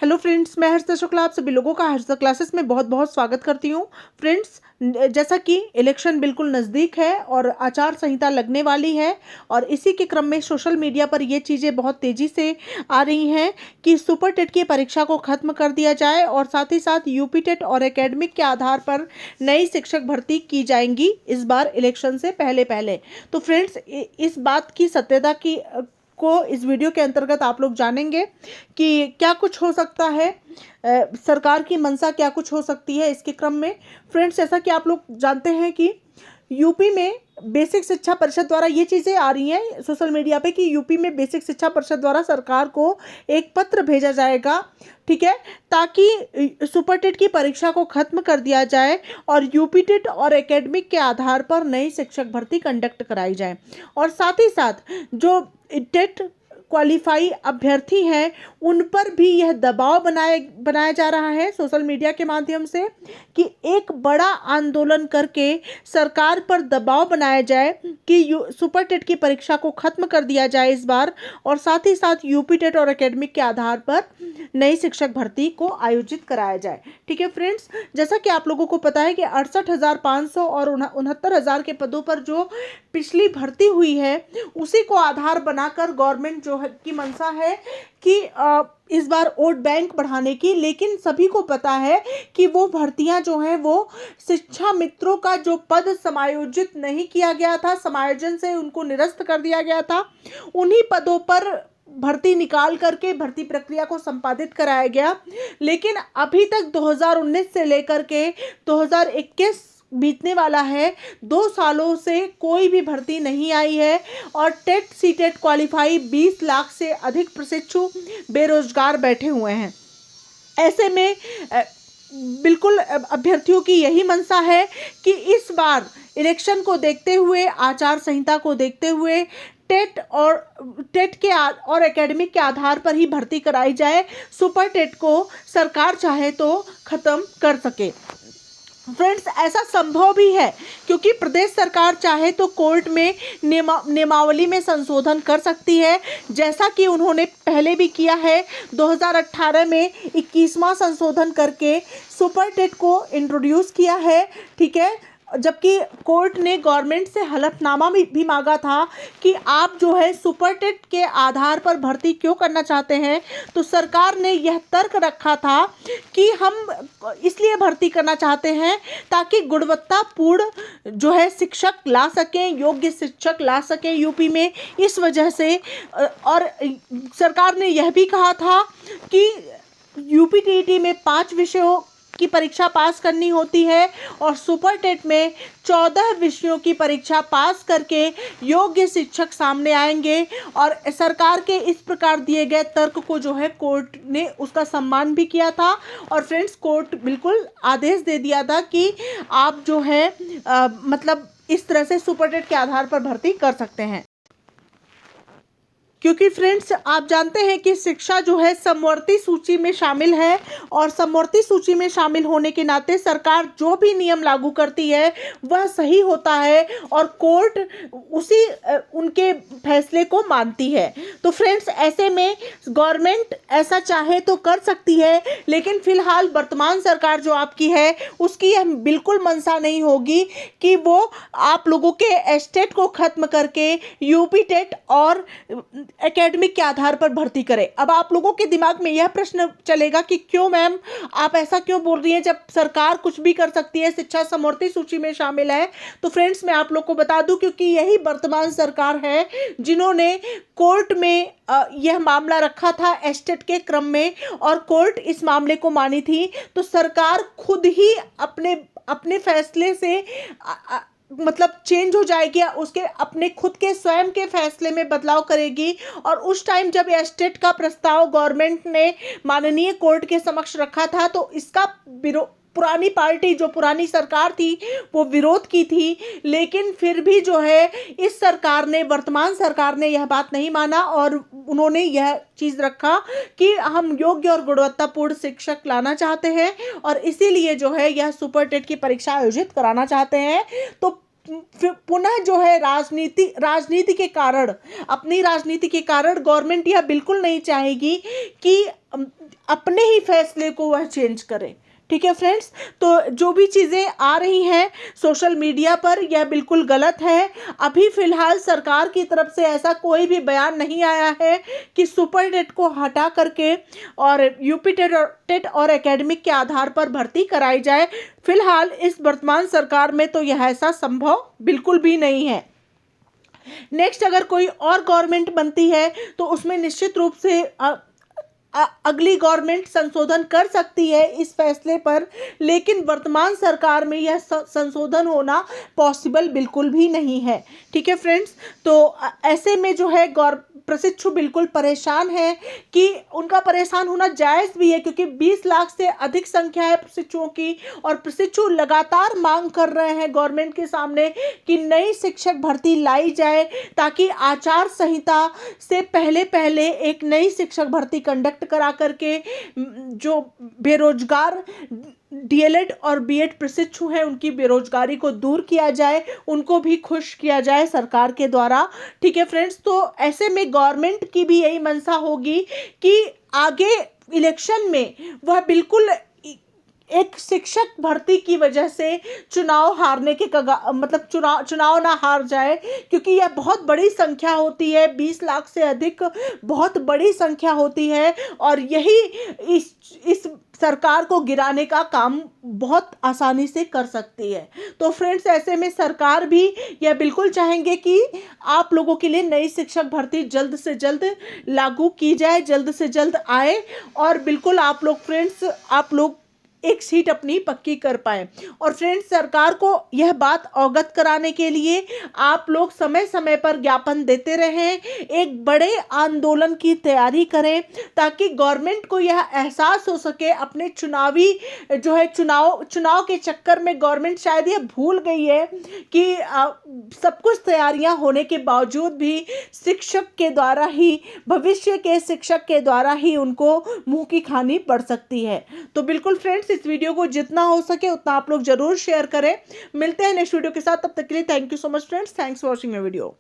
Hello friends, मैं हर्षिता शुक्ला आप सभी लोगों का हर्षिता क्लासेस में बहुत बहुत स्वागत करती हूँ। फ्रेंड्स, जैसा कि इलेक्शन बिल्कुल नज़दीक है और आचार संहिता लगने वाली है और इसी के क्रम में सोशल मीडिया पर ये चीज़ें बहुत तेज़ी से आ रही हैं कि सुपर टेट की परीक्षा को ख़त्म कर दिया जाए और साथ ही साथ यूपी टेट और एकेडमिक के आधार पर नई शिक्षक भर्ती की जाएंगी इस बार इलेक्शन से पहले पहले। तो फ्रेंड्स, इस बात की सत्यता की को इस वीडियो के अंतर्गत आप लोग जानेंगे कि क्या कुछ हो सकता है, सरकार की मंशा क्या कुछ हो सकती है इसके क्रम में। फ्रेंड्स, जैसा कि आप लोग जानते हैं कि यूपी में बेसिक शिक्षा परिषद द्वारा ये चीज़ें आ रही हैं सोशल मीडिया पे कि यूपी में बेसिक शिक्षा परिषद द्वारा सरकार को एक पत्र भेजा जाएगा, ठीक है, ताकि सुपर टेट की परीक्षा को ख़त्म कर दिया जाए और यूपी टेट और एकेडमिक के आधार पर नई शिक्षक भर्ती कंडक्ट कराई जाए। और साथ ही साथ जो टेट क्वालिफाई अभ्यर्थी हैं उन पर भी यह दबाव बनाया जा रहा है सोशल मीडिया के माध्यम से कि एक बड़ा आंदोलन करके सरकार पर दबाव बनाया जाए कि सुपर टेट की परीक्षा को ख़त्म कर दिया जाए इस बार और साथ ही साथ यूपी टेट और एकेडमिक के आधार पर नई शिक्षक भर्ती को आयोजित कराया जाए। ठीक है फ्रेंड्स, जैसा कि आप लोगों को पता है कि 68,500 और 69,000 के पदों पर जो पिछली भर्ती हुई है उसी को आधार बनाकर गवर्नमेंट जो है की मंशा है कि इस बार वोट बैंक बढ़ाने की, लेकिन सभी को पता है कि वो भर्तियां जो हैं वो शिक्षा मित्रों का जो पद समायोजित नहीं किया गया था, समायोजन से उनको निरस्त कर दिया गया था, उन्हीं पदों पर भर्ती निकाल करके भर्ती प्रक्रिया को संपादित कराया गया। लेकिन अभी तक 2019 से लेकर के 2021 बीतने वाला है, 2 सालों से कोई भी भर्ती नहीं आई है और टेट सीटेट क्वालिफाई 20 लाख से अधिक प्रशिक्षु बेरोजगार बैठे हुए हैं। ऐसे में बिल्कुल अभ्यर्थियों की यही मंशा है कि इस बार इलेक्शन को देखते हुए, आचार संहिता को देखते हुए टेट के और एकेडमिक के आधार पर ही भर्ती कराई जाए, सुपर टेट को सरकार चाहे तो ख़त्म कर सके। फ्रेंड्स, ऐसा संभव भी है क्योंकि प्रदेश सरकार चाहे तो कोर्ट में नियमावली में संशोधन कर सकती है, जैसा कि उन्होंने पहले भी किया है। 2018 में 21वां संशोधन करके सुपर टेट को इंट्रोड्यूस किया है, ठीक है, जबकि कोर्ट ने गवर्नमेंट से हलफनामा भी मांगा था कि आप जो है सुपर टेट के आधार पर भर्ती क्यों करना चाहते हैं। तो सरकार ने यह तर्क रखा था कि हम इसलिए भर्ती करना चाहते हैं ताकि गुणवत्तापूर्ण जो है शिक्षक ला सकें, योग्य शिक्षक ला सकें यूपी में। इस वजह से और सरकार ने यह भी कहा था कि यूपी टीईटी में 5 विषयों की परीक्षा पास करनी होती है और सुपर टेट में 14 विषयों की परीक्षा पास करके योग्य शिक्षक सामने आएंगे। और सरकार के इस प्रकार दिए गए तर्क को जो है कोर्ट ने उसका सम्मान भी किया था और फ्रेंड्स, कोर्ट बिल्कुल आदेश दे दिया था कि आप जो है मतलब इस तरह से सुपर टेट के आधार पर भर्ती कर सकते हैं। क्योंकि फ्रेंड्स, आप जानते हैं कि शिक्षा जो है समवर्ती सूची में शामिल है और समवर्ती सूची में शामिल होने के नाते सरकार जो भी नियम लागू करती है वह सही होता है और कोर्ट उसी उनके फैसले को मानती है। तो फ्रेंड्स, ऐसे में गवर्नमेंट ऐसा चाहे तो कर सकती है, लेकिन फिलहाल वर्तमान सरकार जो आपकी है उसकी यह बिल्कुल मंशा नहीं होगी कि वो आप लोगों के एस्टेट को ख़त्म करके यूपी टेट और एकेडमिक के आधार पर भर्ती करें। अब आप लोगों के दिमाग में यह प्रश्न चलेगा कि क्यों मैम आप ऐसा क्यों बोल रही हैं जब सरकार कुछ भी कर सकती है, शिक्षा समवर्ती सूची में शामिल है। तो फ्रेंड्स, मैं आप लोग को बता दूं क्योंकि यही वर्तमान सरकार है जिन्होंने कोर्ट में यह मामला रखा था एस्टेट के क्रम में और कोर्ट इस मामले को मानी थी। तो सरकार खुद ही अपने फैसले से मतलब चेंज हो जाएगी, उसके अपने खुद के स्वयं के फैसले में बदलाव करेगी। और उस टाइम जब एस्टेट का प्रस्ताव गवर्नमेंट ने माननीय कोर्ट के समक्ष रखा था तो इसका पुरानी पार्टी जो पुरानी सरकार थी वो विरोध की थी, लेकिन फिर भी जो है इस सरकार ने, वर्तमान सरकार ने यह बात नहीं माना और उन्होंने यह चीज़ रखा कि हम योग्य और गुणवत्तापूर्ण शिक्षक लाना चाहते हैं और इसीलिए जो है यह सुपर टेट की परीक्षा आयोजित कराना चाहते हैं। तो पुनः जो है राजनीति के कारण, अपनी राजनीति के कारण गवर्नमेंट यह बिल्कुल नहीं चाहेगी कि अपने ही फैसले को वह चेंज करे। ठीक है फ्रेंड्स, तो जो भी चीज़ें आ रही हैं सोशल मीडिया पर यह बिल्कुल गलत है। अभी फ़िलहाल सरकार की तरफ से ऐसा कोई भी बयान नहीं आया है कि सुपर टेट को हटा करके और यूपी टेट और एकेडमिक के आधार पर भर्ती कराई जाए। फिलहाल इस वर्तमान सरकार में तो यह ऐसा संभव बिल्कुल भी नहीं है। नेक्स्ट, अगर कोई और गवर्नमेंट बनती है तो उसमें निश्चित रूप से अगली गवर्नमेंट संशोधन कर सकती है इस फैसले पर, लेकिन वर्तमान सरकार में यह संशोधन होना पॉसिबल बिल्कुल भी नहीं है। ठीक है फ्रेंड्स, तो ऐसे में जो है प्रशिक्षु बिल्कुल परेशान है कि उनका परेशान होना जायज़ भी है, क्योंकि 20 लाख से अधिक संख्या है प्रशिक्षुओं की और प्रशिक्षु लगातार मांग कर रहे हैं गवर्नमेंट के सामने कि नई शिक्षक भर्ती लाई जाए, ताकि आचार संहिता से पहले एक नई शिक्षक भर्ती कंडक्ट करा करके जो बेरोजगार डीएलएड और बीएड प्रशिक्षु हैं उनकी बेरोजगारी को दूर किया जाए, उनको भी खुश किया जाए सरकार के द्वारा। ठीक है फ्रेंड्स, तो ऐसे में गवर्नमेंट की भी यही मंशा होगी कि आगे इलेक्शन में वह बिल्कुल एक शिक्षक भर्ती की वजह से चुनाव हारने के मतलब चुनाव ना हार जाए, क्योंकि यह बहुत बड़ी संख्या होती है, 20 लाख से अधिक बहुत बड़ी संख्या होती है और यही इस सरकार को गिराने का काम बहुत आसानी से कर सकती है। तो फ्रेंड्स, ऐसे में सरकार भी यह बिल्कुल चाहेंगे कि आप लोगों के लिए नई शिक्षक भर्ती जल्द से जल्द लागू की जाए, जल्द से जल्द आए और बिल्कुल आप लोग एक सीट अपनी पक्की कर पाए। और फ्रेंड्स, सरकार को यह बात अवगत कराने के लिए आप लोग समय समय पर ज्ञापन देते रहें, एक बड़े आंदोलन की तैयारी करें, ताकि गवर्नमेंट को यह एहसास हो सके अपने चुनाव के चक्कर में गवर्नमेंट शायद यह भूल गई है कि सब कुछ तैयारियां होने के बावजूद भी भविष्य के शिक्षक के द्वारा ही उनको मुंह की खानी पड़ सकती है। तो बिल्कुल फ्रेंड्स, इस वीडियो को जितना हो सके उतना आप लोग जरूर शेयर करें। मिलते हैं नेक्स्ट वीडियो के साथ, तब तक के लिए thank you so much friends, thanks for watching my video.